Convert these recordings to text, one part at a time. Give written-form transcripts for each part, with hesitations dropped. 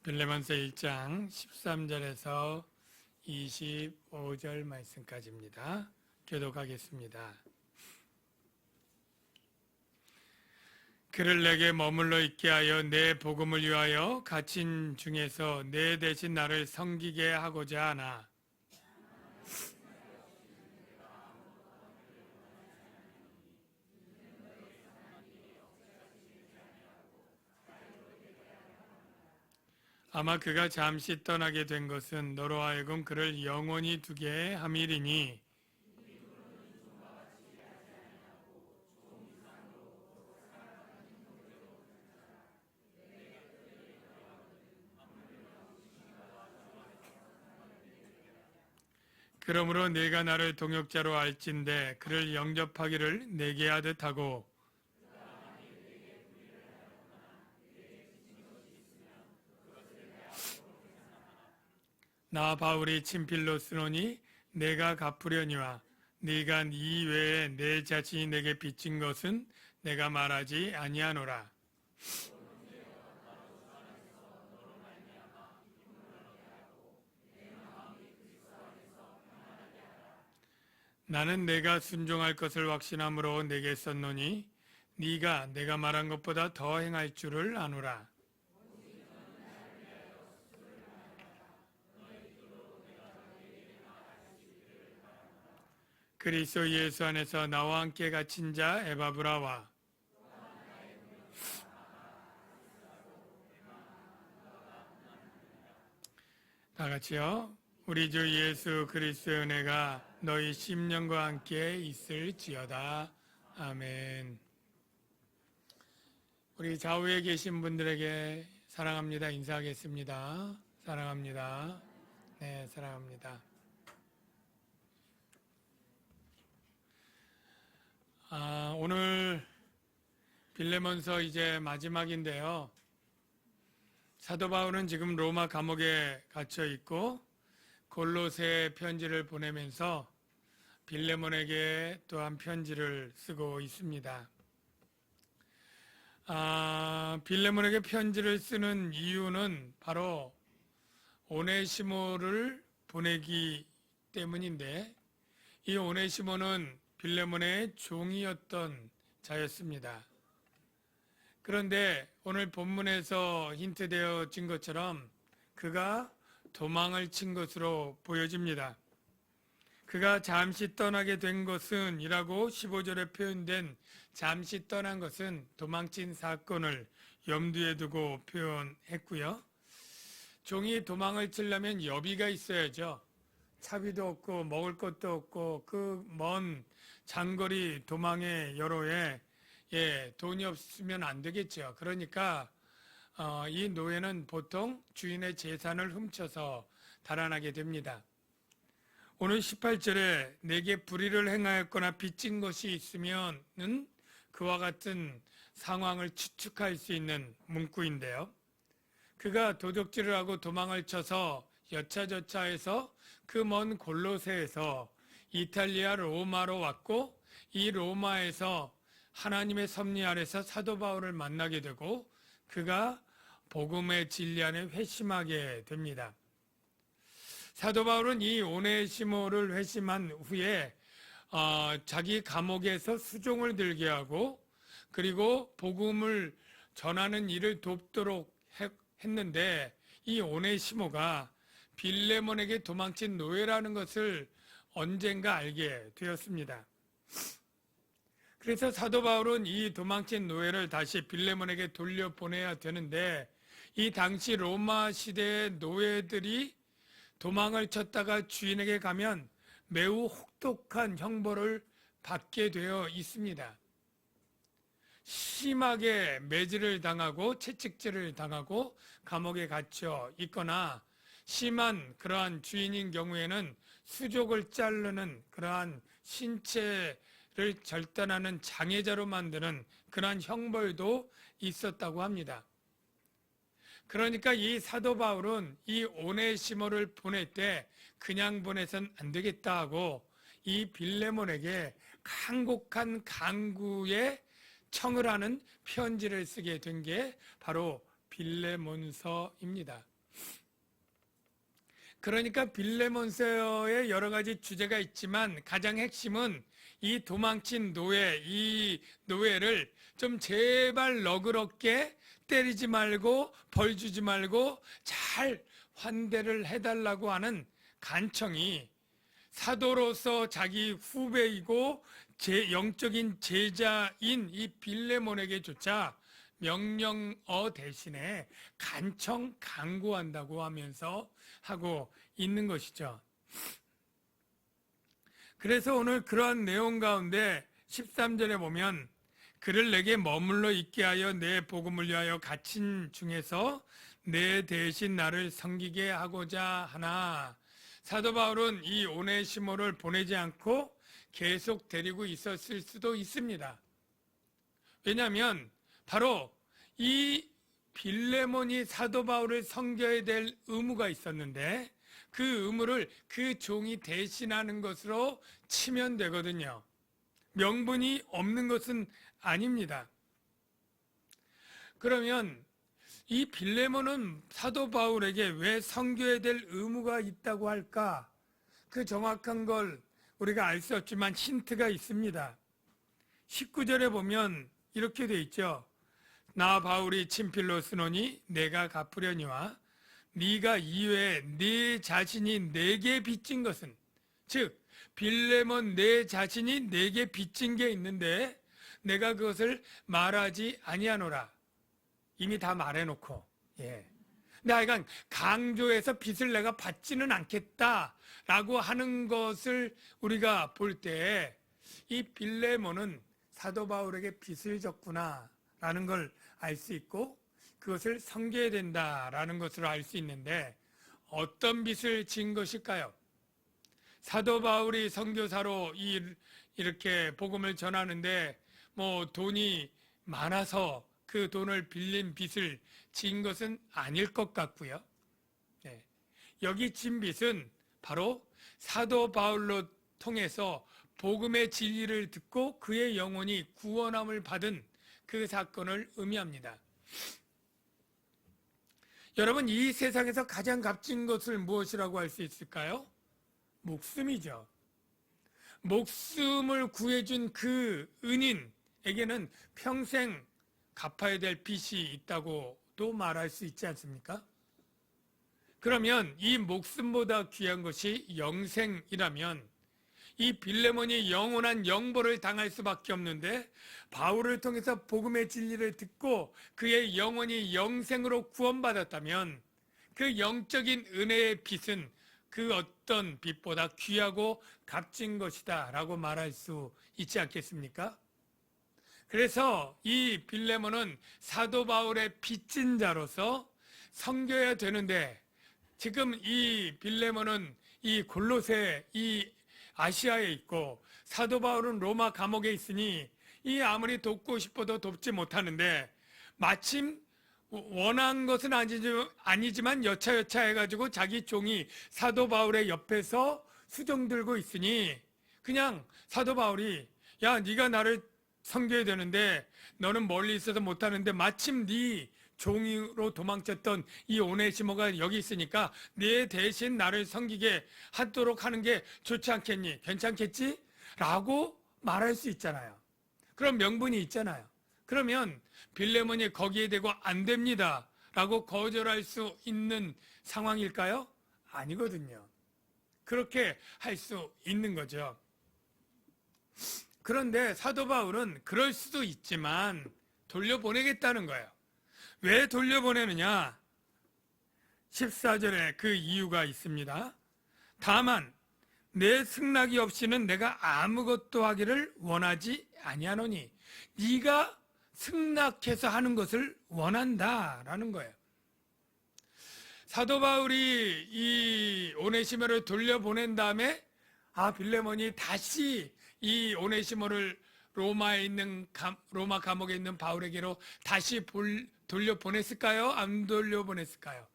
빌레몬서 1장 13절에서 25절 말씀까지입니다. 교독하겠습니다. 그를 내게 머물러 있게 하여 내 복음을 위하여 갇힌 중에서 내 대신 나를 섬기게 하고자 하나. 아마 그가 잠시 떠나게 된 것은 너로 하여금 그를 영원히 두게 함이리니 그러므로 네가 나를 동역자로 알진대 그를 영접하기를 내게 하듯 하고 나 바울이 친필로 쓰노니 내가 갚으려니와 네가 이 외에 내 자신이 내게 빚진 것은 내가 말하지 아니하노라. 나는 내가 순종할 것을 확신함으로 내게 썼노니 네가 내가 말한 것보다 더 행할 줄을 아노라. 그리스도 예수 안에서 나와 함께 갇힌 자 에바브라와 다 같이요. 우리 주 예수 그리스도의 은혜가 너희 심령과 함께 있을지어다. 아멘. 우리 좌우에 계신 분들에게 사랑합니다 인사하겠습니다. 사랑합니다. 네, 사랑합니다. 오늘 빌레몬서 이제 마지막인데요. 사도 바울은 지금 로마 감옥에 갇혀 있고 골로새 편지를 보내면서 빌레몬에게 또한 편지를 쓰고 있습니다. 빌레몬에게 편지를 쓰는 이유는 바로 오네시모를 보내기 때문인데 이 오네시모는 빌레몬의 종이었던 자였습니다. 그런데 오늘 본문에서 힌트되어진 것처럼 그가 도망을 친 것으로 보여집니다. 그가 잠시 떠나게 된 것은 이라고 15절에 표현된 잠시 떠난 것은 도망친 사건을 염두에 두고 표현했고요. 종이 도망을 치려면 여비가 있어야죠. 차비도 없고 먹을 것도 없고 그 먼 장거리 도망의 여로에 돈이 없으면 안 되겠죠. 그러니까 이 노예는 보통 주인의 재산을 훔쳐서 달아나게 됩니다. 오늘 18절에 내게 불의를 행하였거나 빚진 것이 있으면은 그와 같은 상황을 추측할 수 있는 문구인데요. 그가 도적질을 하고 도망을 쳐서 여차저차해서 그 먼 골로새에서 이탈리아 로마로 왔고 이 로마에서 하나님의 섭리 아래서 사도 바울을 만나게 되고 그가 복음의 진리 안에 회심하게 됩니다. 사도 바울은 이 오네시모를 회심한 후에 자기 감옥에서 수종을 들게 하고 그리고 복음을 전하는 일을 돕도록 했는데 이 오네시모가 빌레몬에게 도망친 노예라는 것을 언젠가 알게 되었습니다. 그래서 사도 바울은 이 도망친 노예를 다시 빌레몬에게 돌려보내야 되는데 이 당시 로마 시대의 노예들이 도망을 쳤다가 주인에게 가면 매우 혹독한 형벌을 받게 되어 있습니다. 심하게 매질을 당하고 채찍질을 당하고 감옥에 갇혀 있거나 심한 그러한 주인인 경우에는 수족을 자르는 그러한 신체를 절단하는 장애자로 만드는 그러한 형벌도 있었다고 합니다. 그러니까 이 사도 바울은 이 오네시모를 보낼 때 그냥 보내선 안 되겠다 하고 이 빌레몬에게 간곡한 강구에 청을 하는 편지를 쓰게 된 게 바로 빌레몬서입니다. 그러니까 빌레몬서의 여러 가지 주제가 있지만 가장 핵심은 이 도망친 노예, 이 노예를 좀 제발 너그럽게 때리지 말고 벌 주지 말고 잘 환대를 해달라고 하는 간청이 사도로서 자기 후배이고 영적인 제자인 이 빌레몬에게조차 명령어 대신에 간청 강구한다고 하면서 하고 있는 것이죠. 그래서 오늘 그러한 내용 가운데 13절에 보면 그를 내게 머물러 있게 하여 내 복음을 위하여 갇힌 중에서 내 대신 나를 섬기게 하고자 하나. 사도 바울은 이 오네시모를 보내지 않고 계속 데리고 있었을 수도 있습니다. 왜냐하면 바로 이 빌레몬이 사도 바울을 섬겨야 될 의무가 있었는데 그 의무를 그 종이 대신하는 것으로 치면 되거든요. 명분이 없는 것은 아닙니다. 그러면 이 빌레몬은 사도 바울에게 왜 섬겨야 될 의무가 있다고 할까? 그 정확한 걸 우리가 알 수 없지만 힌트가 있습니다. 19절에 보면 이렇게 돼 있죠. 나 바울이 친필로 쓰노니 내가 갚으려니와 네가 이외에 네 자신이 내게 빚진 것은, 즉 빌레몬 내 자신이 내게 빚진 게 있는데 내가 그것을 말하지 아니하노라. 이미 다 말해놓고, 근데 하여간 강조해서 빚을 내가 받지는 않겠다라고 하는 것을 우리가 볼 때 이 빌레몬은 사도 바울에게 빚을 졌구나라는 걸 알 수 있고 그것을 섬겨야 된다라는 것으로 알 수 있는데 어떤 빚을 진 것일까요? 사도 바울이 선교사로 이렇게 복음을 전하는데 뭐 돈이 많아서 그 돈을 빌린 빚을 진 것은 아닐 것 같고요. 여기 진 빚은 바로 사도 바울로 통해서 복음의 진리를 듣고 그의 영혼이 구원함을 받은 그 사건을 의미합니다. 여러분, 이 세상에서 가장 값진 것을 무엇이라고 할 수 있을까요? 목숨이죠. 목숨을 구해준 그 은인에게는 평생 갚아야 될 빚이 있다고도 말할 수 있지 않습니까? 그러면 이 목숨보다 귀한 것이 영생이라면 이 빌레몬이 영원한 영벌을 당할 수밖에 없는데 바울을 통해서 복음의 진리를 듣고 그의 영혼이 영생으로 구원받았다면 그 영적인 은혜의 빚은 그 어떤 빚보다 귀하고 값진 것이다 라고 말할 수 있지 않겠습니까? 그래서 이 빌레몬은 사도 바울의 빚진 자로서 섬겨야 되는데 지금 이 빌레몬은 이 골로새 이 아시아에 있고 사도 바울은 로마 감옥에 있으니 이 아무리 돕고 싶어도 돕지 못하는데 마침 원한 것은 아니지만 여차여차 해가지고 자기 종이 사도 바울의 옆에서 수정 들고 있으니 그냥 사도 바울이 야 네가 나를 섬겨야 되는데 너는 멀리 있어서 못하는데 마침 네 종으로 도망쳤던 이 오네시모가 여기 있으니까 네 대신 나를 섬기게 하도록 하는 게 좋지 않겠니? 괜찮겠지? 라고 말할 수 있잖아요. 그럼 명분이 있잖아요. 그러면 빌레몬이 거기에 대고 안 됩니다 라고 거절할 수 있는 상황일까요? 아니거든요. 그렇게 할 수 있는 거죠. 그런데 사도 바울은 그럴 수도 있지만 돌려보내겠다는 거예요. 왜 돌려보내느냐? 14절에 그 이유가 있습니다. 다만 내 승낙이 없이는 내가 아무것도 하기를 원하지 아니하노니 네가 승낙해서 하는 것을 원한다라는 거예요. 사도 바울이 이 오네시모를 돌려보낸 다음에 빌레몬이 다시 이 오네시모를 로마 감옥에 있는 바울에게로 다시 돌려보냈을까요? 안 돌려보냈을까요?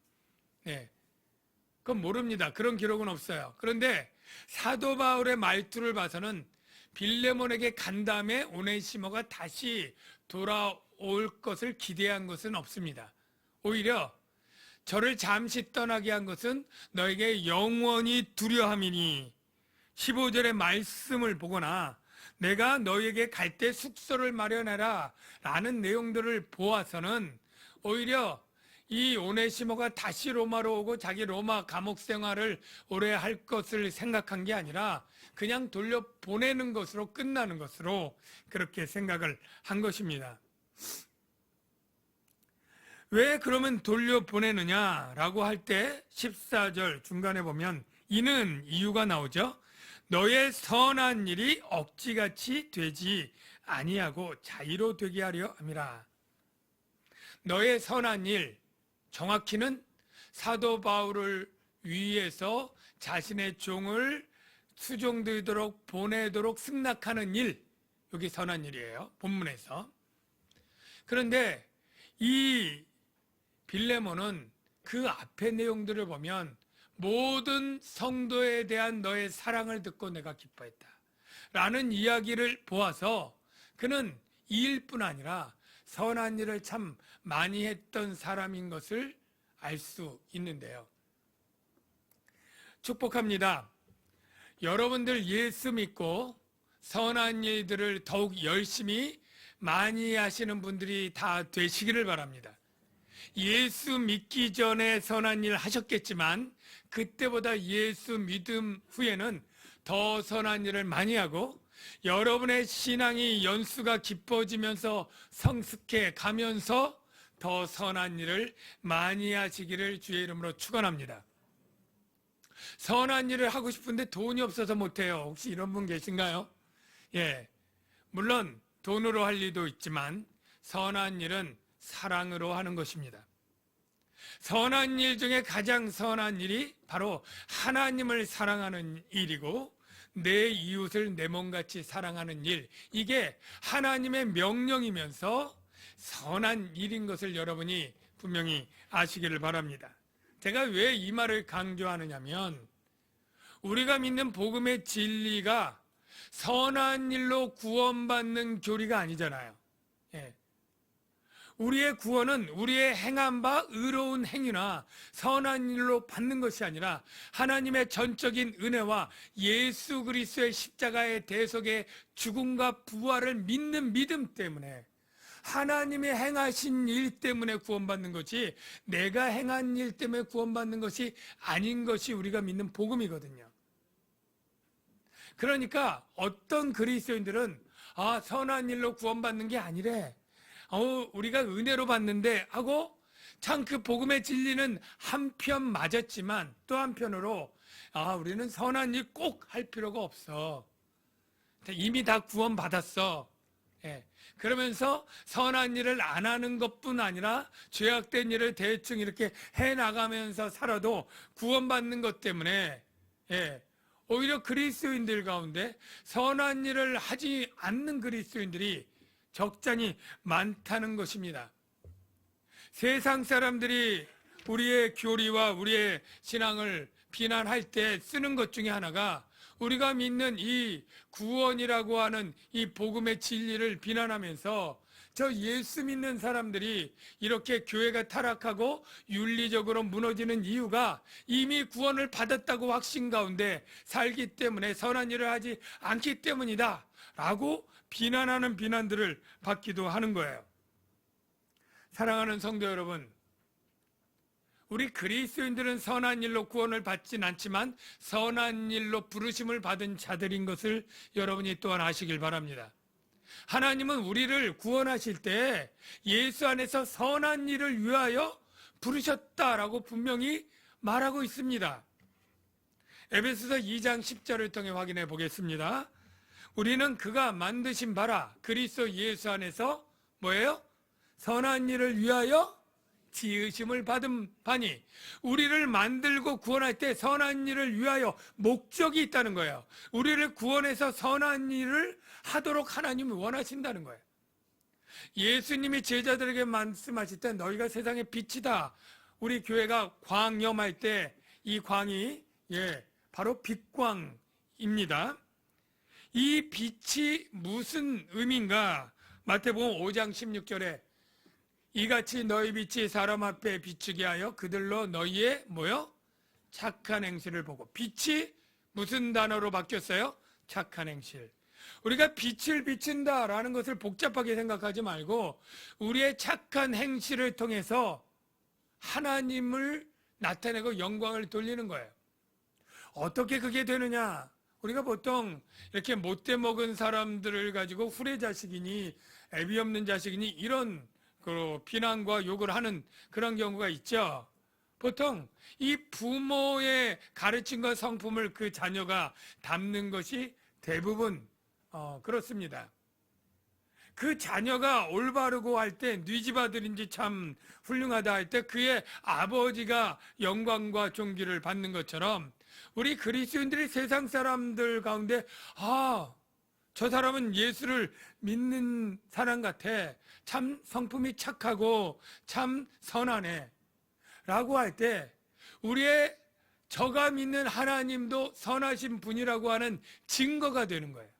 그건 모릅니다. 그런 기록은 없어요. 그런데 사도 바울의 말투를 봐서는 빌레몬에게 간 다음에 오네시모가 다시 돌아올 것을 기대한 것은 없습니다. 오히려 저를 잠시 떠나게 한 것은 너에게 영원히 두려함이니 15절의 말씀을 보거나 내가 너에게 갈 때 숙소를 마련해라 라는 내용들을 보아서는 오히려 이 오네시모가 다시 로마로 오고 자기 로마 감옥 생활을 오래 할 것을 생각한 게 아니라 그냥 돌려보내는 것으로 끝나는 것으로 그렇게 생각을 한 것입니다. 왜 그러면 돌려보내느냐라고 할 때 14절 중간에 보면 이는 이유가 나오죠. 너의 선한 일이 억지같이 되지 아니하고 자의로 되게 하려 함이라. 너의 선한 일, 정확히는 사도 바울을 위해서 자신의 종을 수종되도록 보내도록 승낙하는 일, 여기 선한 일이에요. 본문에서. 그런데 이 빌레몬은 그 앞의 내용들을 보면 모든 성도에 대한 너의 사랑을 듣고 내가 기뻐했다 라는 이야기를 보아서 그는 이 일뿐 아니라 선한 일을 참 많이 했던 사람인 것을 알 수 있는데요. 축복합니다. 여러분들 예수 믿고 선한 일들을 더욱 열심히 많이 하시는 분들이 다 되시기를 바랍니다. 예수 믿기 전에 선한 일 하셨겠지만 그때보다 예수 믿음 후에는 더 선한 일을 많이 하고 여러분의 신앙이 연수가 깊어지면서 성숙해 가면서 더 선한 일을 많이 하시기를 주의 이름으로 축원합니다. 선한 일을 하고 싶은데 돈이 없어서 못해요. 혹시 이런 분 계신가요? 예, 물론 돈으로 할 일도 있지만 선한 일은 사랑으로 하는 것입니다. 선한 일 중에 가장 선한 일이 바로 하나님을 사랑하는 일이고 내 이웃을 내 몸같이 사랑하는 일, 이게 하나님의 명령이면서 선한 일인 것을 여러분이 분명히 아시기를 바랍니다. 제가 왜 이 말을 강조하느냐면 우리가 믿는 복음의 진리가 선한 일로 구원받는 교리가 아니잖아요. 예. 우리의 구원은 우리의 행한 바 의로운 행위나 선한 일로 받는 것이 아니라 하나님의 전적인 은혜와 예수 그리스도의 십자가의 대속의 죽음과 부활을 믿는 믿음 때문에 하나님이 행하신 일 때문에 구원받는 것이 내가 행한 일 때문에 구원받는 것이 아닌 것이 우리가 믿는 복음이거든요. 그러니까 어떤 그리스도인들은 선한 일로 구원받는 게 아니래. 우리가 은혜로 받는데 하고 참 그 복음의 진리는 한편 맞았지만 또 한편으로 우리는 선한 일 꼭 할 필요가 없어. 이미 다 구원받았어. 예. 그러면서 선한 일을 안 하는 것뿐 아니라 죄악된 일을 대충 이렇게 해나가면서 살아도 구원받는 것 때문에 오히려 그리스도인들 가운데 선한 일을 하지 않는 그리스도인들이 적잖이 많다는 것입니다. 세상 사람들이 우리의 교리와 우리의 신앙을 비난할 때 쓰는 것 중에 하나가 우리가 믿는 이 구원이라고 하는 이 복음의 진리를 비난하면서 저 예수 믿는 사람들이 이렇게 교회가 타락하고 윤리적으로 무너지는 이유가 이미 구원을 받았다고 확신 가운데 살기 때문에 선한 일을 하지 않기 때문이다 라고 비난하는 비난들을 받기도 하는 거예요. 사랑하는 성도 여러분, 우리 그리스도인들은 선한 일로 구원을 받진 않지만 선한 일로 부르심을 받은 자들인 것을 여러분이 또한 아시길 바랍니다. 하나님은 우리를 구원하실 때 예수 안에서 선한 일을 위하여 부르셨다라고 분명히 말하고 있습니다. 에베소서 2장 10절을 통해 확인해 보겠습니다. 우리는 그가 만드신 바라 그리스도 예수 안에서 뭐예요? 선한 일을 위하여 지으심을 받은 바니, 우리를 만들고 구원할 때 선한 일을 위하여 목적이 있다는 거예요. 우리를 구원해서 선한 일을 하도록 하나님이 원하신다는 거예요. 예수님이 제자들에게 말씀하실 때 너희가 세상의 빛이다. 우리 교회가 광염할 때 이 광이 바로 빛광입니다. 이 빛이 무슨 의미인가? 마태복음 5장 16절에 이같이 너희 빛이 사람 앞에 비추게 하여 그들로 너희의 뭐요? 착한 행실을 보고. 빛이 무슨 단어로 바뀌었어요? 착한 행실. 우리가 빛을 비춘다라는 것을 복잡하게 생각하지 말고 우리의 착한 행실을 통해서 하나님을 나타내고 영광을 돌리는 거예요. 어떻게 그게 되느냐? 우리가 보통 이렇게 못돼 먹은 사람들을 가지고 후레 자식이니 애비 없는 자식이니 이런 그 비난과 욕을 하는 그런 경우가 있죠. 보통 이 부모의 가르침과 성품을 그 자녀가 담는 것이 대부분 그렇습니다. 그 자녀가 올바르고 할 때 네 집 아들인지 참 훌륭하다 할 때 그의 아버지가 영광과 존귀를 받는 것처럼 우리 그리스도인들이 세상 사람들 가운데 저 사람은 예수를 믿는 사람 같아. 참 성품이 착하고 참 선하네. 라고 할 때 우리의 저가 믿는 하나님도 선하신 분이라고 하는 증거가 되는 거예요.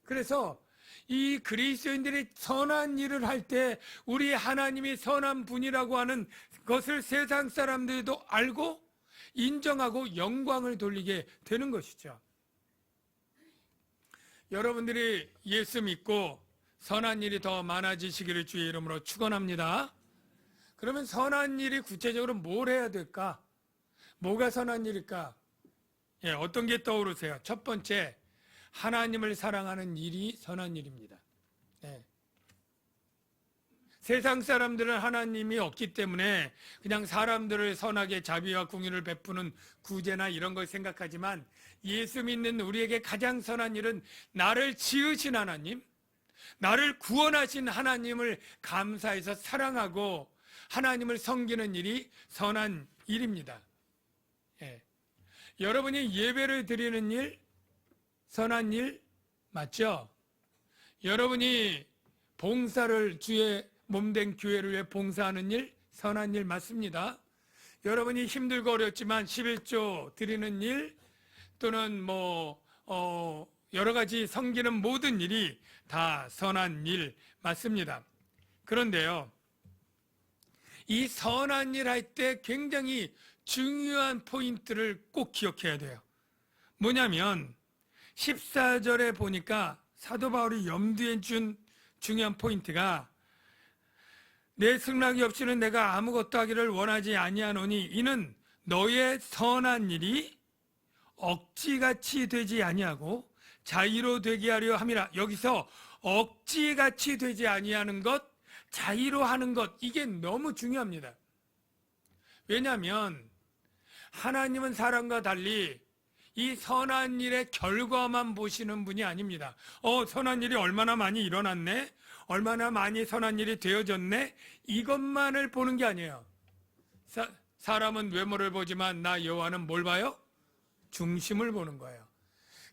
그래서 이 그리스도인들이 선한 일을 할 때 우리 하나님이 선한 분이라고 하는 것을 세상 사람들도 알고 인정하고 영광을 돌리게 되는 것이죠. 여러분들이 예수 믿고 선한 일이 더 많아지시기를 주의 이름으로 축원합니다. 그러면 선한 일이 구체적으로 뭘 해야 될까? 뭐가 선한 일일까? 어떤 게 떠오르세요? 첫 번째, 하나님을 사랑하는 일이 선한 일입니다. 세상 사람들은 하나님이 없기 때문에 그냥 사람들을 선하게 자비와 공의를 베푸는 구제나 이런 걸 생각하지만 예수 믿는 우리에게 가장 선한 일은 나를 지으신 하나님, 나를 구원하신 하나님을 감사해서 사랑하고 하나님을 섬기는 일이 선한 일입니다. 여러분이 예배를 드리는 일, 선한 일 맞죠? 여러분이 봉사를 주의 몸된 교회를 위해 봉사하는 일, 선한 일 맞습니다. 여러분이 힘들고 어렵지만 11조 드리는 일 또는 여러 가지 섬기는 모든 일이 다 선한 일 맞습니다. 그런데요, 이 선한 일 할 때 굉장히 중요한 포인트를 꼭 기억해야 돼요. 뭐냐면 14절에 보니까 사도 바울이 염두에 준 중요한 포인트가 내 승낙이 없이는 내가 아무것도 하기를 원하지 아니하노니 이는 너의 선한 일이 억지같이 되지 아니하고 자의로 되게 하려 함이라. 여기서 억지같이 되지 아니하는 것, 자의로 하는 것, 이게 너무 중요합니다. 왜냐하면 하나님은 사람과 달리 이 선한 일의 결과만 보시는 분이 아닙니다. 선한 일이 얼마나 많이 일어났네? 얼마나 많이 선한 일이 되어졌네? 이것만을 보는 게 아니에요. 사람은 외모를 보지만 나 여호와는 뭘 봐요? 중심을 보는 거예요.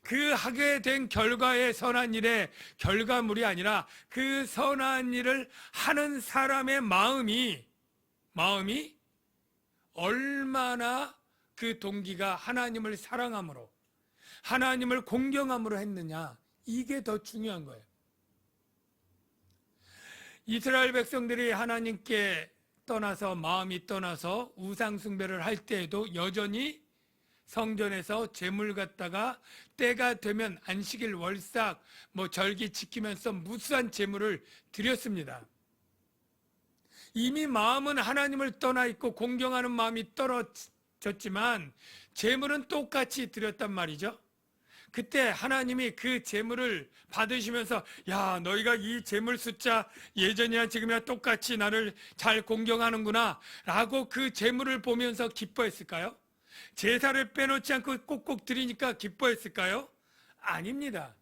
그 하게 된 결과의 선한 일의 결과물이 아니라 그 선한 일을 하는 사람의 마음이 얼마나 그 동기가 하나님을 사랑함으로 하나님을 공경함으로 했느냐, 이게 더 중요한 거예요. 이스라엘 백성들이 하나님께 떠나서 마음이 떠나서 우상 숭배를 할 때에도 여전히 성전에서 제물 갖다가 때가 되면 안식일 월삭 절기 지키면서 무수한 제물을 드렸습니다. 이미 마음은 하나님을 떠나 있고 공경하는 마음이 떨어졌지만 제물은 똑같이 드렸단 말이죠. 그때 하나님이 그 제물을 받으시면서 야, 너희가 이 제물 숫자 예전이나 지금이나 똑같이 나를 잘 공경하는구나 라고 그 제물을 보면서 기뻐했을까요? 제사를 빼놓지 않고 꼭꼭 드리니까 기뻐했을까요? 아닙니다.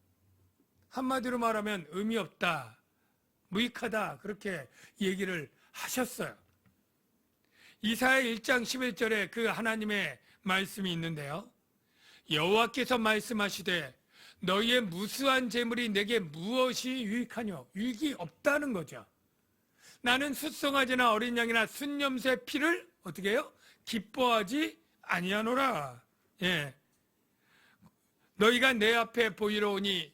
한마디로 말하면 의미 없다, 무익하다, 그렇게 얘기를 하셨어요. 이사야 1장 11절에 그 하나님의 말씀이 있는데요, 여호와께서 말씀하시되 너희의 무수한 재물이 내게 무엇이 유익하뇨? 유익이 없다는 거죠. 나는 숫송아지나 어린 양이나 순염새 피를 어떻게 해요? 기뻐하지 아니하노라. 너희가 내 앞에 보이러 오니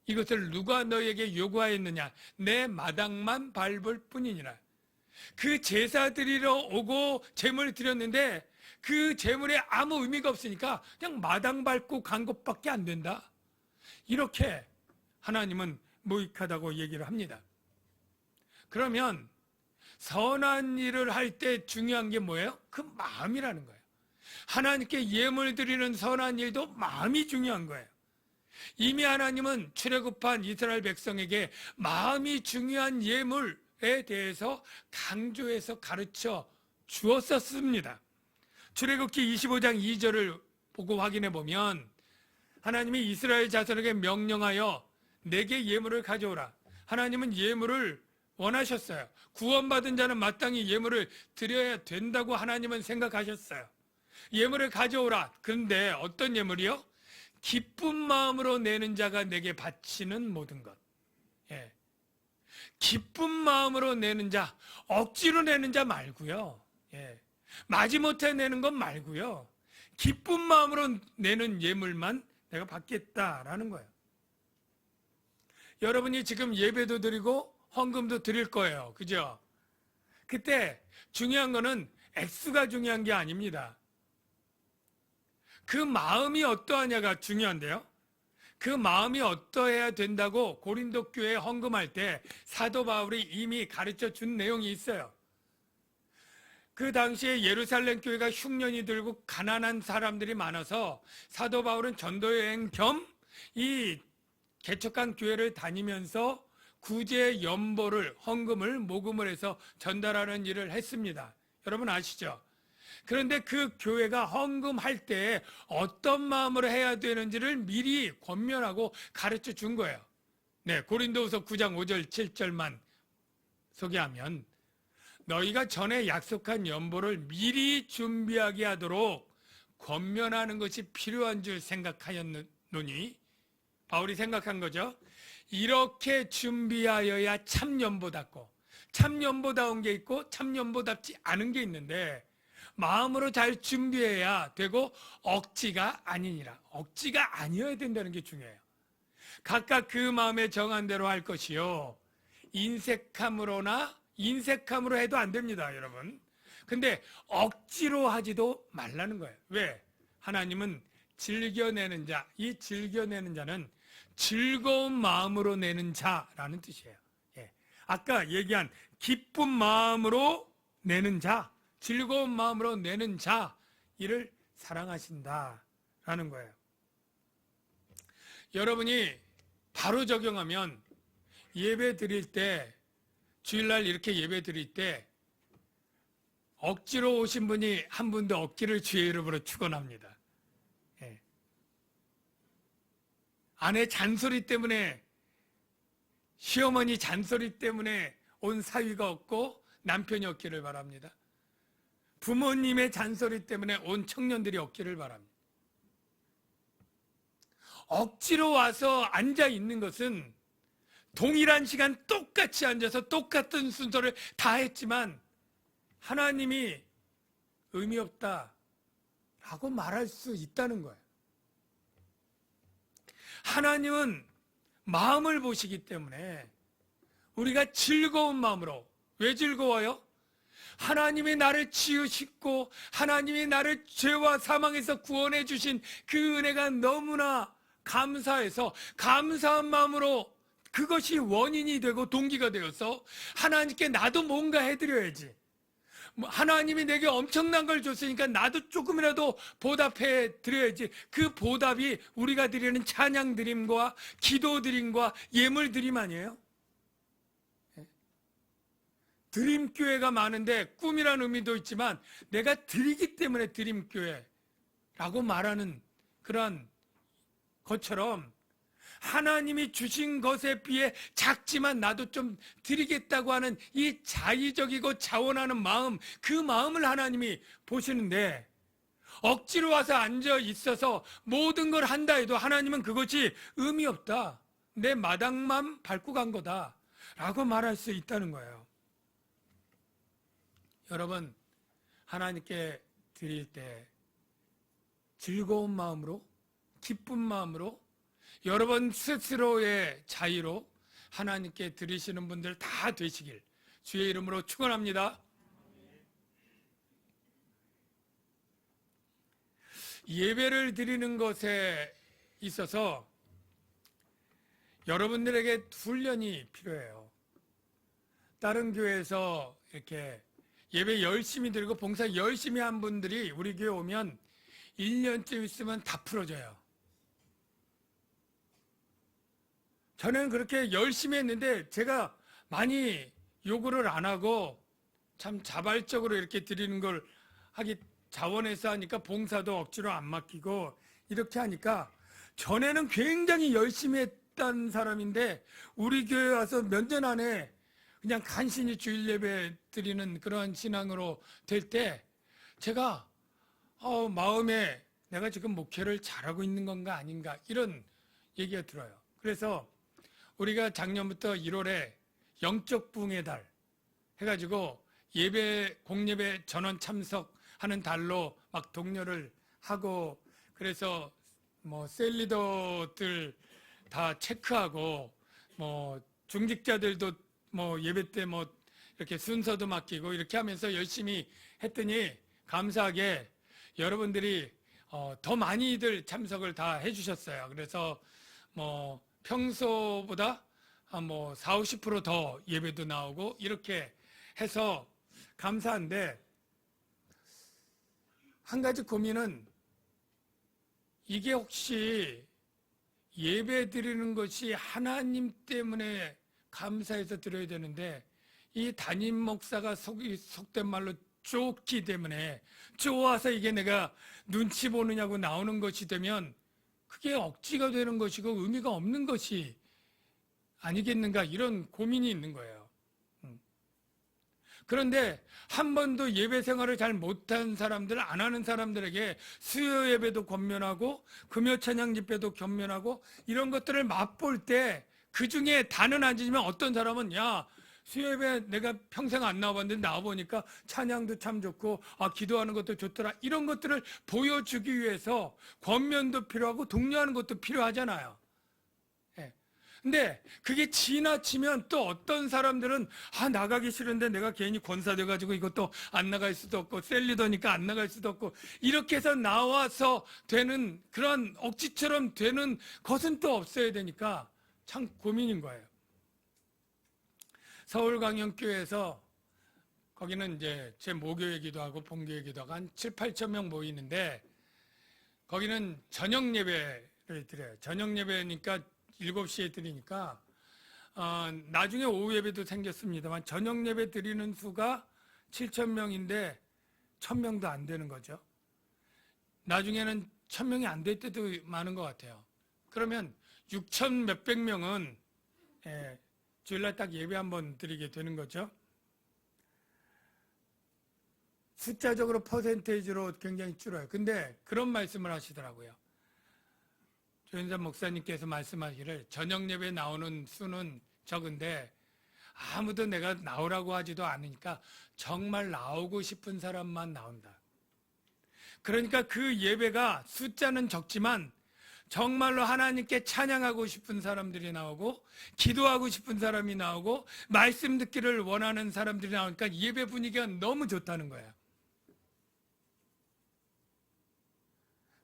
이것을 누가 너희에게 요구하였느냐? 내 마당만 밟을 뿐이니라. 그 제사 드리러 오고 제물을 드렸는데 그 제물에 아무 의미가 없으니까 그냥 마당 밟고 간 것밖에 안 된다. 이렇게 하나님은 무익하다고 얘기를 합니다. 그러면 선한 일을 할 때 중요한 게 뭐예요? 그 마음이라는 거예요. 하나님께 예물 드리는 선한 일도 마음이 중요한 거예요. 이미 하나님은 출애굽한 이스라엘 백성에게 마음이 중요한 예물에 대해서 강조해서 가르쳐 주었었습니다. 출애굽기 25장 2절을 보고 확인해 보면 하나님이 이스라엘 자손에게 명령하여 내게 예물을 가져오라. 하나님은 예물을 원하셨어요. 구원받은 자는 마땅히 예물을 드려야 된다고 하나님은 생각하셨어요. 예물을 가져오라. 그런데 어떤 예물이요? 기쁜 마음으로 내는 자가 내게 바치는 모든 것. 예. 기쁜 마음으로 내는 자, 억지로 내는 자 말고요. 예. 마지못해 내는 것 말고요. 기쁜 마음으로 내는 예물만 내가 받겠다라는 거예요. 여러분이 지금 예배도 드리고 헌금도 드릴 거예요. 그죠? 그때 중요한 거는 액수가 중요한 게 아닙니다. 그 마음이 어떠하냐가 중요한데요. 그 마음이 어떠해야 된다고 고린도 교회에 헌금할 때 사도 바울이 이미 가르쳐 준 내용이 있어요. 그 당시에 예루살렘 교회가 흉년이 들고 가난한 사람들이 많아서 사도 바울은 전도여행 겸 이 개척한 교회를 다니면서 구제 연보를 헌금을 모금을 해서 전달하는 일을 했습니다. 여러분 아시죠? 그런데 그 교회가 헌금할 때 어떤 마음으로 해야 되는지를 미리 권면하고 가르쳐 준 거예요. 네, 고린도후서 9장 5절 7절만 소개하면 너희가 전에 약속한 연보를 미리 준비하게 하도록 권면하는 것이 필요한 줄 생각하였노니 바울이 생각한 거죠. 이렇게 준비하여야 참 연보답고 참 연보다운 게 있고 참 연보답지 않은 게 있는데 마음으로 잘 준비해야 되고 억지가 아니니라. 억지가 아니어야 된다는 게 중요해요. 각각 그 마음에 정한 대로 할 것이요. 인색함으로 해도 안 됩니다, 여러분. 근데 억지로 하지도 말라는 거예요. 왜? 하나님은 즐겨내는 자, 이 즐겨내는 자는 즐거운 마음으로 내는 자라는 뜻이에요. 예. 아까 얘기한 기쁜 마음으로 내는 자, 즐거운 마음으로 내는 자, 이를 사랑하신다라는 거예요. 여러분이 바로 적용하면 예배 드릴 때, 주일날 이렇게 예배 드릴 때 억지로 오신 분이 한 분도 없기를 주의 이름으로 축원합니다. 예. 아내 잔소리 때문에, 시어머니 잔소리 때문에 온 사위가 없고 남편이 없기를 바랍니다. 부모님의 잔소리 때문에 온 청년들이 없기를 바랍니다. 억지로 와서 앉아 있는 것은 동일한 시간 똑같이 앉아서 똑같은 순서를 다 했지만 하나님이 의미 없다라고 말할 수 있다는 거예요. 하나님은 마음을 보시기 때문에 우리가 즐거운 마음으로, 왜 즐거워요? 하나님이 나를 지으시고 하나님이 나를 죄와 사망에서 구원해 주신 그 은혜가 너무나 감사해서 감사한 마음으로 그것이 원인이 되고 동기가 되어서 하나님께 나도 뭔가 해드려야지. 하나님이 내게 엄청난 걸 줬으니까 나도 조금이라도 보답해 드려야지. 그 보답이 우리가 드리는 찬양 드림과 기도 드림과 예물 드림 아니에요? 드림교회가 많은데 꿈이라는 의미도 있지만 내가 드리기 때문에 드림교회라고 말하는 그런 것처럼 하나님이 주신 것에 비해 작지만 나도 좀 드리겠다고 하는 이 자의적이고 자원하는 마음, 그 마음을 하나님이 보시는데 억지로 와서 앉아 있어서 모든 걸 한다 해도 하나님은 그것이 의미 없다. 내 마당만 밟고 간 거다 라고 말할 수 있다는 거예요. 여러분, 하나님께 드릴 때 즐거운 마음으로, 기쁜 마음으로, 여러분 스스로의 자유로 하나님께 드리시는 분들 다 되시길 주의 이름으로 축원합니다. 예배를 드리는 것에 있어서 여러분들에게 훈련이 필요해요. 다른 교회에서 이렇게 예배 열심히 드리고 봉사 열심히 한 분들이 우리 교회 오면 1년쯤 있으면 다 풀어져요. 저는 그렇게 열심히 했는데 제가 많이 요구를 안 하고 참 자발적으로 이렇게 드리는 걸 하기 자원해서 하니까 봉사도 억지로 안 맡기고 이렇게 하니까 전에는 굉장히 열심히 했던 사람인데 우리 교회 와서 몇 년 안에 그냥 간신히 주일 예배 드리는 그러한 신앙으로 될 때 제가 마음에 내가 지금 목회를 잘하고 있는 건가 아닌가 이런 얘기가 들어요. 그래서 우리가 작년부터 1월에 영적 부흥의 달 해가지고 예배 공예배 전원 참석하는 달로 막 독려를 하고 그래서 뭐 셀리더들 다 체크하고 뭐 중직자들도 뭐 예배 때 뭐 이렇게 순서도 맡기고 이렇게 하면서 열심히 했더니 감사하게 여러분들이 더 많이들 참석을 다 해주셨어요. 그래서 뭐 평소보다 뭐 40, 50% 더 예배도 나오고 이렇게 해서 감사한데 한 가지 고민은 이게 혹시 예배 드리는 것이 하나님 때문에 감사해서 드려야 되는데 이 담임 목사가 속된 말로 쫓기 때문에 좋아서 이게 내가 눈치 보느냐고 나오는 것이 되면 그게 억지가 되는 것이고 의미가 없는 것이 아니겠는가 이런 고민이 있는 거예요. 그런데 한 번도 예배 생활을 잘 못한 사람들, 안 하는 사람들에게 수요 예배도 권면하고 금요 찬양 집회도 권면하고 이런 것들을 맛볼 때 그 중에 다는 아니지만 어떤 사람은 야 수요 예배 내가 평생 안 나와봤는데 나와보니까 찬양도 참 좋고 기도하는 것도 좋더라 이런 것들을 보여주기 위해서 권면도 필요하고 독려하는 것도 필요하잖아요. 근데 그게 지나치면 또 어떤 사람들은 나가기 싫은데 내가 괜히 권사돼가지고 이것도 안 나갈 수도 없고 셀리더니까 안 나갈 수도 없고 이렇게 해서 나와서 되는 그런 억지처럼 되는 것은 또 없어야 되니까 참 고민인 거예요. 서울광영교회에서 거기는 이제 제 모교회기도 하고 본교회기도 하고 한 7, 8천 명 모이는데 거기는 저녁 예배를 드려요. 저녁 예배니까 7시에 드리니까 나중에 오후 예배도 생겼습니다만 저녁 예배 드리는 수가 7천 명인데 1,000명도 안 되는 거죠. 나중에는 1,000명이 안 될 때도 많은 것 같아요. 그러면 6천 몇백 명은 주일날 딱 예배 한번 드리게 되는 거죠. 숫자적으로 퍼센테이지로 굉장히 줄어요. 근데 그런 말씀을 하시더라고요. 조현삼 목사님께서 말씀하기를 저녁 예배 나오는 수는 적은데 아무도 내가 나오라고 하지도 않으니까 정말 나오고 싶은 사람만 나온다. 그러니까 그 예배가 숫자는 적지만 정말로 하나님께 찬양하고 싶은 사람들이 나오고 기도하고 싶은 사람이 나오고 말씀 듣기를 원하는 사람들이 나오니까 예배 분위기가 너무 좋다는 거예요.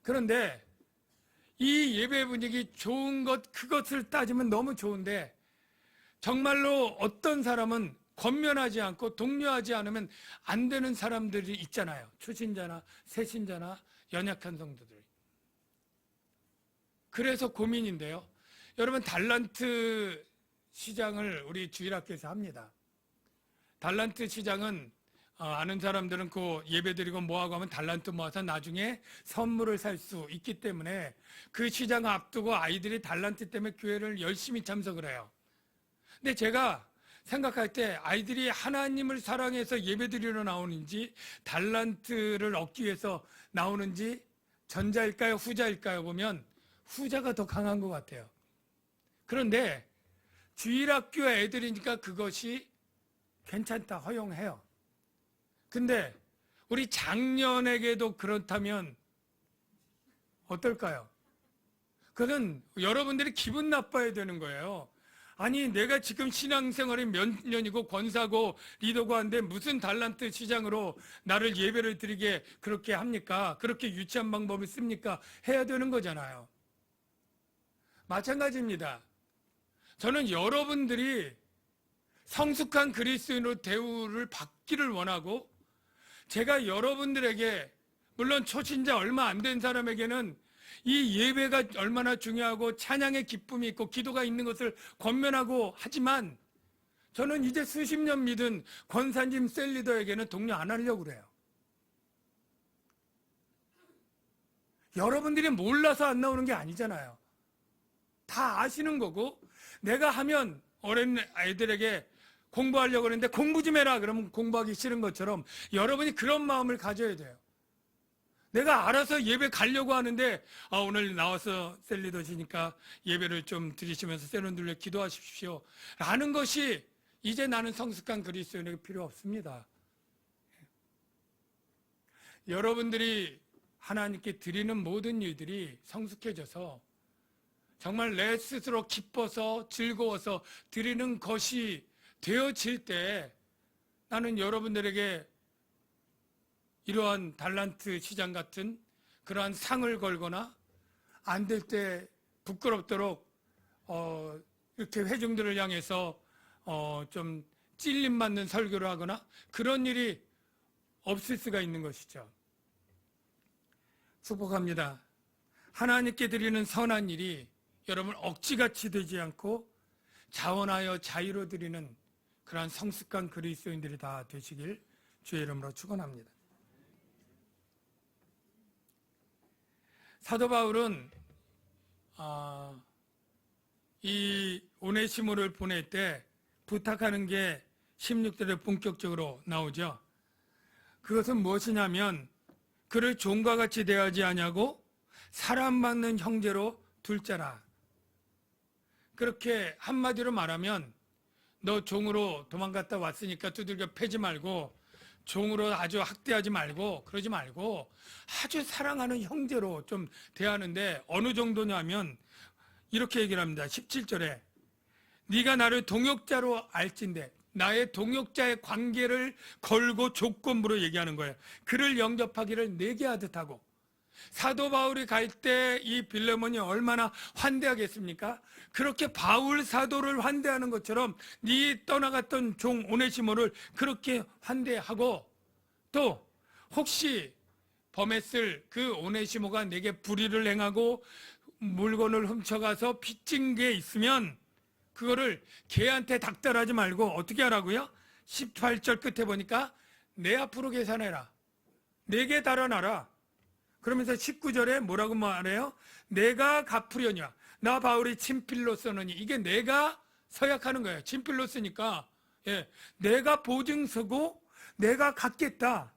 그런데 이 예배 분위기 좋은 것 그것을 따지면 너무 좋은데 정말로 어떤 사람은 권면하지 않고 독려하지 않으면 안 되는 사람들이 있잖아요. 초신자나 새신자나 연약한 성도들. 그래서 고민인데요. 여러분 달란트 시장을 우리 주일학교에서 합니다. 달란트 시장은 아는 사람들은 그 예배드리고 뭐하고 하면 달란트 모아서 나중에 선물을 살 수 있기 때문에 그 시장 앞두고 아이들이 달란트 때문에 교회를 열심히 참석을 해요. 근데 제가 생각할 때 아이들이 하나님을 사랑해서 예배드리러 나오는지 달란트를 얻기 위해서 나오는지 전자일까요 후자일까요 보면 후자가 더 강한 것 같아요. 그런데 주일학교 애들이니까 그것이 괜찮다 허용해요. 근데 우리 장년에게도 그렇다면 어떨까요? 그건 여러분들이 기분 나빠야 되는 거예요. 아니 내가 지금 신앙생활이 몇 년이고 권사고 리더고 한데 무슨 달란트 시장으로 나를 예배를 드리게 그렇게 합니까? 그렇게 유치한 방법을 씁니까? 해야 되는 거잖아요. 마찬가지입니다. 저는 여러분들이 성숙한 그리스도인으로 대우를 받기를 원하고, 제가 여러분들에게, 물론 초신자 얼마 안 된 사람에게는 이 예배가 얼마나 중요하고 찬양의 기쁨이 있고 기도가 있는 것을 권면하고 하지만, 저는 이제 수십 년 믿은 권사님 셀리더에게는 독려 안 하려고 그래요. 여러분들이 몰라서 안 나오는 게 아니잖아요. 다 아시는 거고, 내가 하면 어린 아이들에게 공부하려고 하는데 공부 좀 해라 그러면 공부하기 싫은 것처럼 여러분이 그런 마음을 가져야 돼요. 내가 알아서 예배 가려고 하는데 오늘 나와서 셀리더시니까 예배를 좀 드리시면서 세련들려 기도하십시오 라는 것이 이제 나는 성숙한 그리스도인에게 필요 없습니다. 여러분들이 하나님께 드리는 모든 일들이 성숙해져서 정말 내 스스로 기뻐서 즐거워서 드리는 것이 되어질 때 나는 여러분들에게 이러한 달란트 시장 같은 그러한 상을 걸거나 안 될 때 부끄럽도록 이렇게 회중들을 향해서 좀 찔림 맞는 설교를 하거나 그런 일이 없을 수가 있는 것이죠. 축복합니다. 하나님께 드리는 선한 일이 여러분 억지같이 되지 않고 자원하여 자유로 드리는 그러한 성숙한 그리스도인들이 다 되시길 주의 이름으로 축원합니다. 사도 바울은 이 오네시모를 보낼 때 부탁하는 게 16절에 본격적으로 나오죠. 그것은 무엇이냐면 그를 종과 같이 대하지 아니하고 사랑받는 형제로 둘자라. 그렇게 한마디로 말하면 너 종으로 도망갔다 왔으니까 두들겨 패지 말고 종으로 아주 학대하지 말고 그러지 말고 아주 사랑하는 형제로 좀 대하는데 어느 정도냐면 이렇게 얘기를 합니다. 17절에 네가 나를 동역자로 알진대, 나의 동역자의 관계를 걸고 조건부로 얘기하는 거예요. 그를 영접하기를 내게 하듯 하고. 사도 바울이 갈 때 이 빌레몬이 얼마나 환대하겠습니까? 그렇게 바울 사도를 환대하는 것처럼 네 떠나갔던 종 오네시모를 그렇게 환대하고, 또 혹시 범했을 그 오네시모가 내게 불의를 행하고 물건을 훔쳐가서 빚진 게 있으면 그거를 걔한테 닥달하지 말고 어떻게 하라고요? 18절 끝에 보니까 내 앞으로 계산해라, 내게 달아놔라. 그러면서 19절에 뭐라고 말해요? 내가 갚으려냐. 나 바울이 친필로 쓰느니. 이게 내가 서약하는 거예요. 친필로 쓰니까 내가 보증 서고 내가 갚겠다.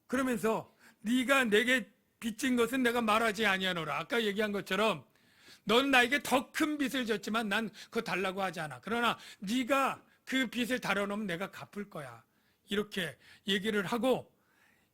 그러면서 네가 내게 빚진 것은 내가 말하지 아니하노라. 아까 얘기한 것처럼 넌 나에게 더 큰 빚을 졌지만 난 그거 달라고 하지 않아. 그러나 네가 그 빚을 달아놓으면 내가 갚을 거야. 이렇게 얘기를 하고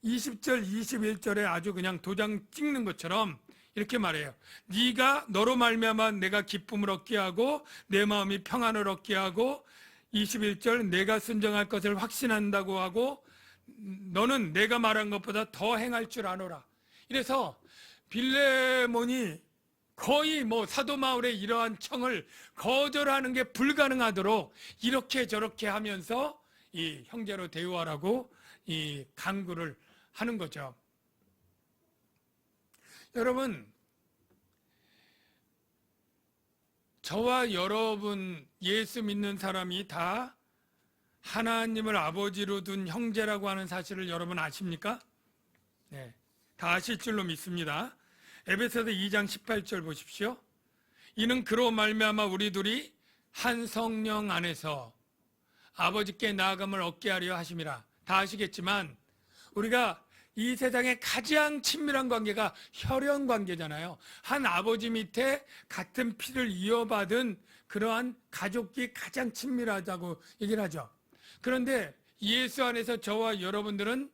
20절, 21절에 아주 그냥 도장 찍는 것처럼 이렇게 말해요. 네가 너로 말미암아 내가 기쁨을 얻게 하고 내 마음이 평안을 얻게 하고 21절 내가 순정할 것을 확신한다고 하고 너는 내가 말한 것보다 더 행할 줄 아노라. 이래서 빌레몬이 거의 사도 바울의 이러한 청을 거절하는 게 불가능하도록 이렇게 저렇게 하면서 이 형제로 대우하라고 이 강구를 하는 거죠. 여러분, 저와 여러분 예수 믿는 사람이 다 하나님을 아버지로 둔 형제라고 하는 사실을 여러분 아십니까? 네, 다 아실 줄로 믿습니다. 에베소서 2장 18절 보십시오. 이는 그로 말미암아 우리 둘이 한 성령 안에서 아버지께 나아감을 얻게 하려 하심이라. 다 아시겠지만 우리가 이 세상에 가장 친밀한 관계가 혈연 관계잖아요. 한 아버지 밑에 같은 피를 이어받은 그러한 가족이 가장 친밀하다고 얘기를 하죠. 그런데 예수 안에서 저와 여러분들은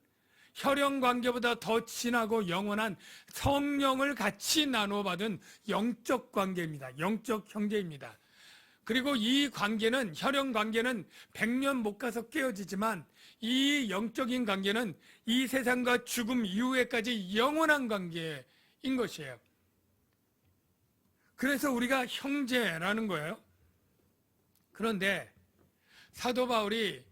혈연 관계보다 더 친하고 영원한 성령을 같이 나눠받은 영적 관계입니다. 영적 형제입니다. 그리고 이 관계는, 혈연 관계는 100년 못 가서 깨어지지만 이 영적인 관계는 이 세상과 죽음 이후에까지 영원한 관계인 것이에요. 그래서 우리가 형제라는 거예요. 그런데 사도 바울이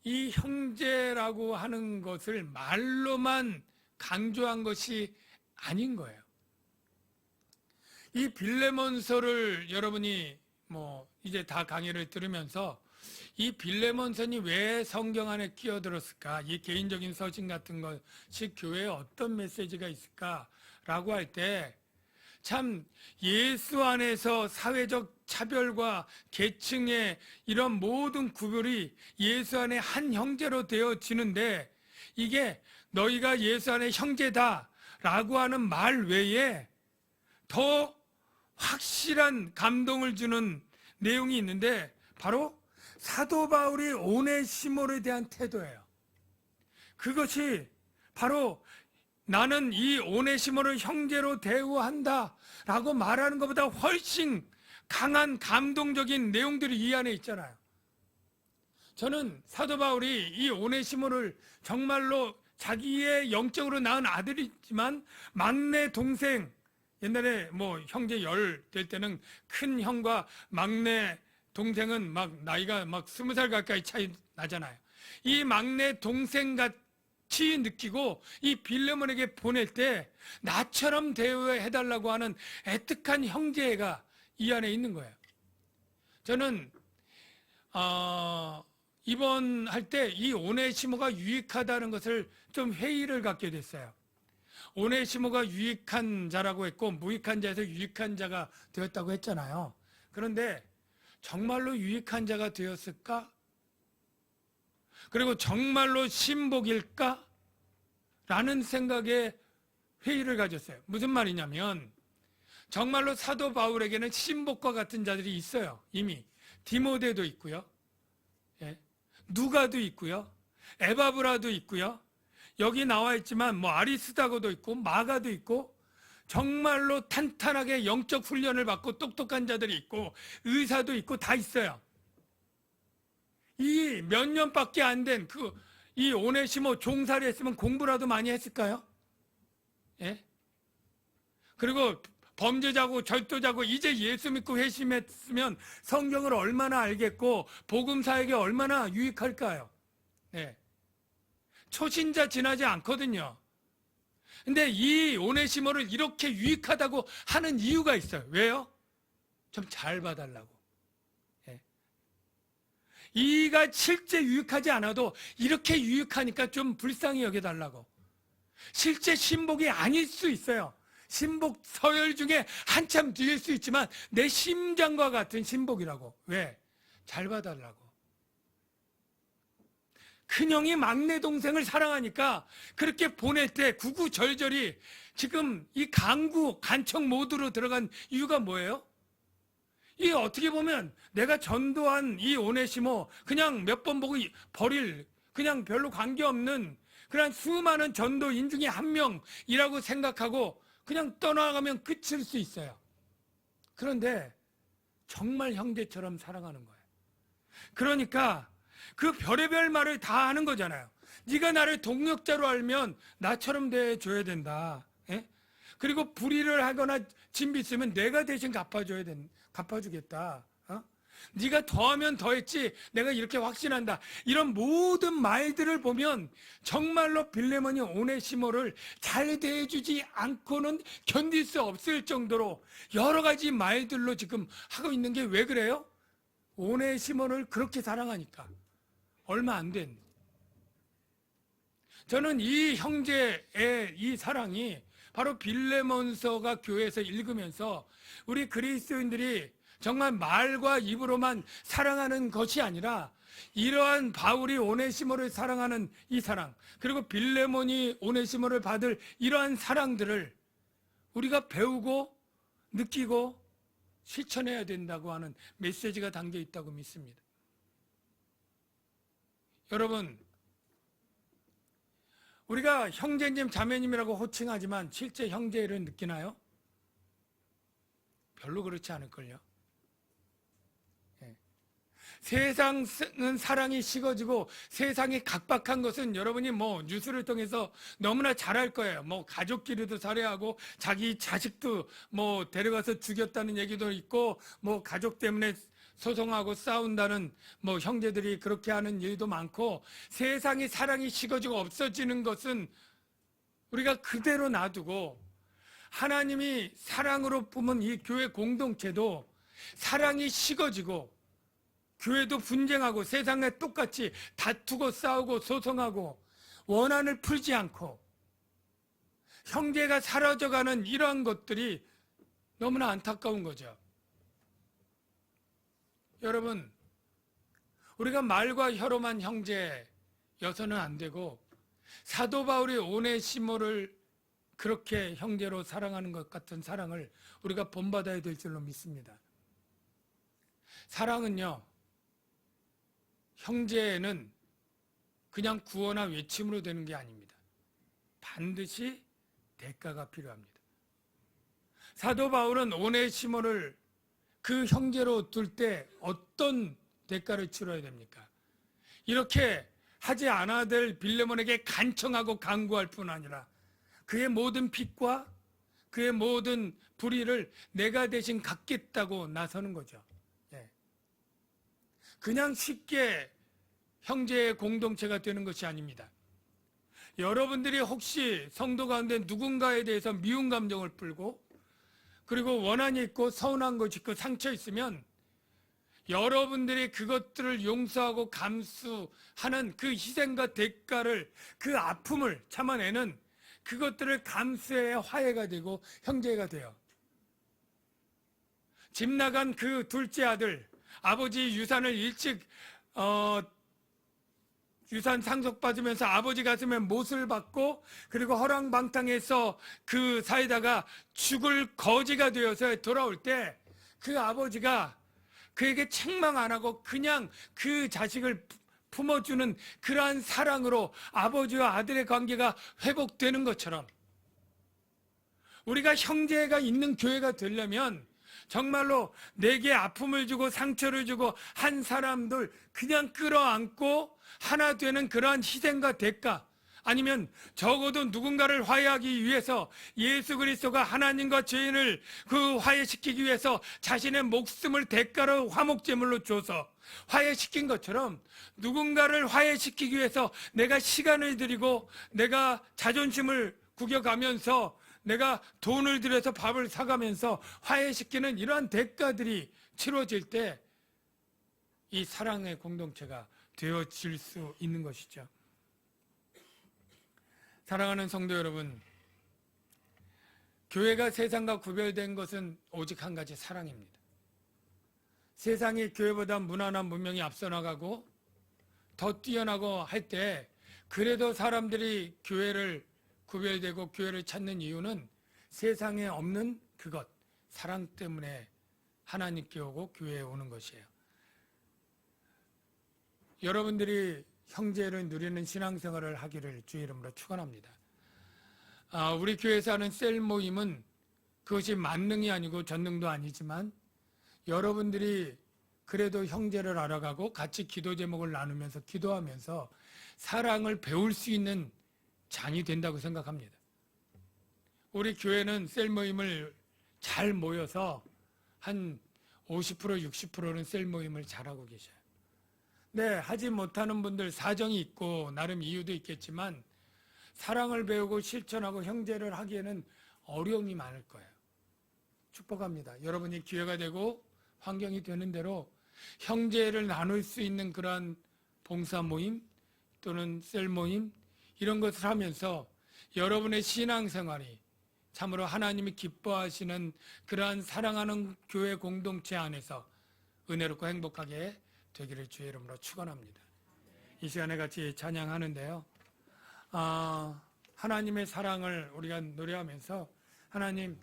이 형제라고 하는 것을 말로만 강조한 것이 아닌 거예요. 이 빌레몬서를 여러분이 이제 다 강의를 들으면서 이 빌레몬서니 왜 성경 안에 끼어들었을까? 이 개인적인 서신 같은 것이 교회에 어떤 메시지가 있을까라고 할 때 참 예수 안에서 사회적 차별과 계층의 이런 모든 구별이 예수 안에 한 형제로 되어지는데 이게 너희가 예수 안에 형제다라고 하는 말 외에 더 확실한 감동을 주는 내용이 있는데 바로 사도 바울이 오네시모에 대한 태도예요. 그것이 바로 나는 이 오네시모를 형제로 대우한다 라고 말하는 것보다 훨씬 강한 감동적인 내용들이 이 안에 있잖아요. 저는 사도 바울이 이 오네시모를 정말로 자기의 영적으로 낳은 아들이지만 막내 동생, 옛날에 형제 10 될 때는 큰 형과 막내 동생은 막 나이가 20살 가까이 차이 나잖아요. 이 막내 동생 같이 느끼고 이 빌레몬에게 보낼 때 나처럼 대우해달라고 하는 애틋한 형제가 이 안에 있는 거예요. 저는 입원할 때 이 오네시모가 유익하다는 것을 좀 회의를 갖게 됐어요. 오네시모가 유익한 자라고 했고 무익한 자에서 유익한 자가 되었다고 했잖아요. 그런데 정말로 유익한 자가 되었을까? 그리고 정말로 신복일까? 라는 생각에 회의를 가졌어요. 무슨 말이냐면 정말로 사도 바울에게는 신복과 같은 자들이 있어요. 이미 디모데도 있고요. 누가도 있고요. 에바브라도 있고요. 여기 나와 있지만 아리스다고도 있고 마가도 있고 정말로 탄탄하게 영적 훈련을 받고 똑똑한 자들이 있고 의사도 있고 다 있어요. 이 몇 년밖에 안 된 이 오네시모 종살이 했으면 공부라도 많이 했을까요? 예? 그리고 범죄자고 절도자고 이제 예수 믿고 회심했으면 성경을 얼마나 알겠고 복음사에게 얼마나 유익할까요? 예. 초신자 지나지 않거든요. 근데 이 오네시모를 이렇게 유익하다고 하는 이유가 있어요. 왜요? 좀 잘 봐달라고. 예. 이가 실제 유익하지 않아도 이렇게 유익하니까 좀 불쌍히 여겨달라고. 실제 신복이 아닐 수 있어요. 신복 서열 중에 한참 뒤일 수 있지만 내 심장과 같은 신복이라고. 왜? 잘 봐달라고. 큰형이 막내 동생을 사랑하니까 그렇게 보낼 때 구구절절히 지금 이 강구, 간청 모드로 들어간 이유가 뭐예요? 이 어떻게 보면 내가 전도한 이 오네시모 그냥 몇 번 보고 버릴 그냥 별로 관계없는 그냥 수많은 전도인 중에 한 명이라고 생각하고 그냥 떠나가면 끝일 수 있어요. 그런데 정말 형제처럼 사랑하는 거예요. 그러니까 그 별의별 말을 다 하는 거잖아요. 네가 나를 동역자로 알면 나처럼 대해줘야 된다. 예? 그리고 불의를 하거나 짐 빚으면 내가 대신 갚아주겠다. 네가 더하면 더했지 내가 이렇게 확신한다. 이런 모든 말들을 보면 정말로 빌레몬이 오네시모를 잘 대해주지 않고는 견딜 수 없을 정도로 여러 가지 말들로 지금 하고 있는 게 왜 그래요? 오네시모를 그렇게 사랑하니까. 얼마 안 된. 저는 이 형제의 이 사랑이 바로 빌레몬서가 교회에서 읽으면서 우리 그리스도인들이 정말 말과 입으로만 사랑하는 것이 아니라 이러한 바울이 오네시모를 사랑하는 이 사랑, 그리고 빌레몬이 오네시모를 받을 이러한 사랑들을 우리가 배우고 느끼고 실천해야 된다고 하는 메시지가 담겨 있다고 믿습니다. 여러분, 우리가 형제님, 자매님이라고 호칭하지만 실제 형제를 느끼나요? 별로 그렇지 않을걸요. 세상은 사랑이 식어지고 세상이 각박한 것은 여러분이 뉴스를 통해서 너무나 잘 알 거예요. 가족끼리도 살해하고 자기 자식도 데려가서 죽였다는 얘기도 있고 가족 때문에 소송하고 싸운다는 형제들이 그렇게 하는 일도 많고, 세상이 사랑이 식어지고 없어지는 것은 우리가 그대로 놔두고 하나님이 사랑으로 품은 이 교회 공동체도 사랑이 식어지고 교회도 분쟁하고 세상에 똑같이 다투고 싸우고 소송하고 원한을 풀지 않고 형제가 사라져가는 이러한 것들이 너무나 안타까운 거죠. 여러분, 우리가 말과 혀로만 형제여서는 안 되고 사도 바울이 오네시모를 그렇게 형제로 사랑하는 것 같은 사랑을 우리가 본받아야 될 줄로 믿습니다. 사랑은요, 형제는 그냥 구호나 외침으로 되는 게 아닙니다. 반드시 대가가 필요합니다. 사도 바울은 오네시모를 그 형제로 둘 때 어떤 대가를 치러야 됩니까? 이렇게 하지 않아야 될 빌레몬에게 간청하고 간구할 뿐 아니라 그의 모든 빚과 그의 모든 불의를 내가 대신 갚겠다고 나서는 거죠. 그냥 쉽게 형제의 공동체가 되는 것이 아닙니다. 여러분들이 혹시 성도 가운데 누군가에 대해서 미운 감정을 풀고 그리고 원한이 있고 서운한 것이 있고 상처 있으면 여러분들이 그것들을 용서하고 감수하는 그 희생과 대가를, 그 아픔을 참아내는 그것들을 감수해야 화해가 되고 형제가 돼요. 집 나간 그 둘째 아들, 아버지 유산을 일찍 유산 상속받으면서 아버지 가슴에 못을 받고 그리고 허랑방탕해서 그 사이다가 죽을 거지가 되어서 돌아올 때 그 아버지가 그에게 책망 안 하고 그냥 그 자식을 품어주는 그러한 사랑으로 아버지와 아들의 관계가 회복되는 것처럼 우리가 형제가 있는 교회가 되려면 정말로 내게 아픔을 주고 상처를 주고 한 사람들 그냥 끌어안고 하나 되는 그러한 희생과 대가, 아니면 적어도 누군가를 화해하기 위해서 예수 그리스도가 하나님과 죄인을 그 화해시키기 위해서 자신의 목숨을 대가로 화목제물로 줘서 화해시킨 것처럼 누군가를 화해시키기 위해서 내가 시간을 들이고 내가 자존심을 구겨가면서 내가 돈을 들여서 밥을 사가면서 화해시키는 이러한 대가들이 치러질 때 이 사랑의 공동체가 되어질 수 있는 것이죠. 사랑하는 성도 여러분, 교회가 세상과 구별된 것은 오직 한 가지, 사랑입니다. 세상이 교회보다 문화나 문명이 앞서 나가고 더 뛰어나고 할 때 그래도 사람들이 교회를 구별되고 교회를 찾는 이유는 세상에 없는 그것, 사랑 때문에 하나님께 오고 교회에 오는 것이에요. 여러분들이 형제를 누리는 신앙생활을 하기를 주의 이름으로 축원합니다. 우리 교회에서 하는 셀 모임은 그것이 만능이 아니고 전능도 아니지만 여러분들이 그래도 형제를 알아가고 같이 기도 제목을 나누면서 기도하면서 사랑을 배울 수 있는 장이 된다고 생각합니다. 우리 교회는 셀 모임을 잘 모여서 한 50%, 60%는 셀 모임을 잘하고 계셔요. 네, 하지 못하는 분들 사정이 있고 나름 이유도 있겠지만 사랑을 배우고 실천하고 형제를 하기에는 어려움이 많을 거예요. 축복합니다. 여러분이 기회가 되고 환경이 되는 대로 형제를 나눌 수 있는 그러한 봉사 모임 또는 셀 모임 이런 것을 하면서 여러분의 신앙생활이 참으로 하나님이 기뻐하시는 그러한 사랑하는 교회 공동체 안에서 은혜롭고 행복하게 되기를 주의 이름으로 축원합니다. 이 시간에 같이 찬양하는데요. 하나님의 사랑을 우리가 노래하면서 하나님,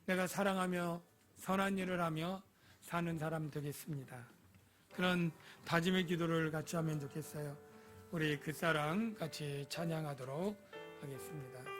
내가 사랑하며 선한 일을 하며 사는 사람 되겠습니다. 그런 다짐의 기도를 같이 하면 좋겠어요. 우리 그 사랑 같이 찬양하도록 하겠습니다.